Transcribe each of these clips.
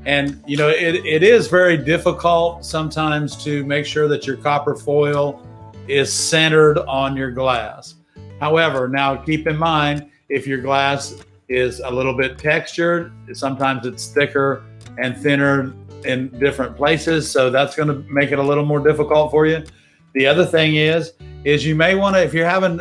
And you know, it is very difficult sometimes to make sure that your copper foil is centered on your glass. However, now keep in mind, if your glass is a little bit textured, sometimes it's thicker and thinner in different places, so that's going to make it a little more difficult for you. The other thing is you may want to, if you're having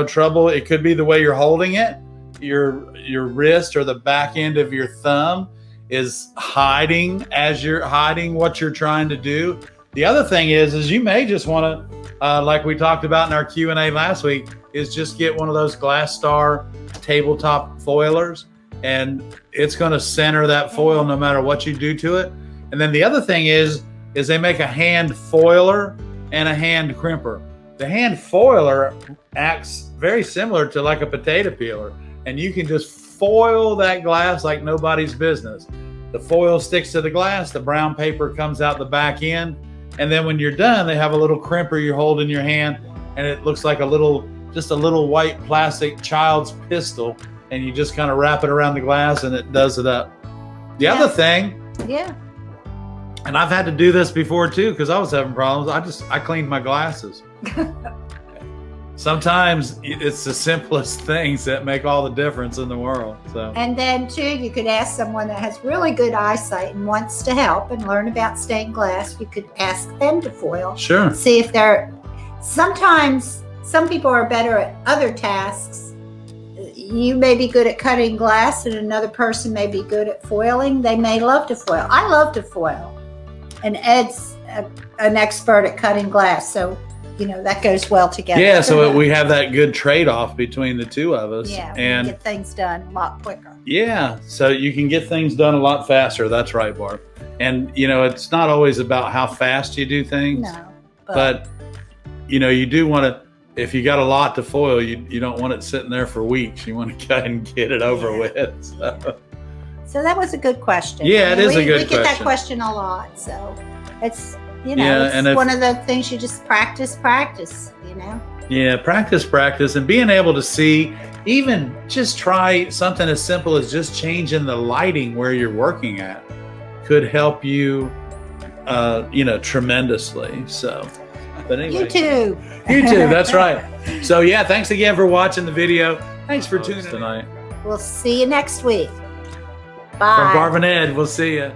trouble, it could be the way you're holding it. Your wrist or the back end of your thumb is hiding as you're hiding what you're trying to do. The other thing is you may just want to, like we talked about in our Q&A last week, is just get one of those Glass Star tabletop foilers, and it's going to center that foil no matter what you do to it. And then the other thing is they make a hand foiler and a hand crimper. The hand foiler acts very similar to like a potato peeler, and you can just foil that glass like nobody's business. The foil sticks to the glass, the brown paper comes out the back end, and then when you're done, they have a little crimper you hold in your hand, and it looks like just a little white plastic child's pistol, and you just kind of wrap it around the glass and it does it up. The other thing, and I've had to do this before too, because I was having problems. I cleaned my glasses. Sometimes it's the simplest things that make all the difference in the world. So. And then too, you could ask someone that has really good eyesight and wants to help and learn about stained glass. You could ask them to foil. Sure. See if sometimes some people are better at other tasks. You may be good at cutting glass and another person may be good at foiling. They may love to foil. I love to foil. And Ed's an expert at cutting glass. So, that goes well together. Yeah, so we have that good trade-off between the two of us. Yeah, and get things done a lot quicker. Yeah, so you can get things done a lot faster. That's right, Barb. And, it's not always about how fast you do things. No. But you do want to, if you got a lot to foil, you don't want it sitting there for weeks. You want to go ahead and get it over with. So that was a good question. Yeah, it is a good question. We get that question a lot. So it's, it's one of the things you just practice, Yeah, practice. And being able to see, even just try something as simple as just changing the lighting where you're working at could help you, tremendously. So. But anyway, you too, that's right. So yeah, thanks again for watching the video. Thanks for tuning in tonight. We'll see you next week. Bye. From Barb and Ed, we'll see you.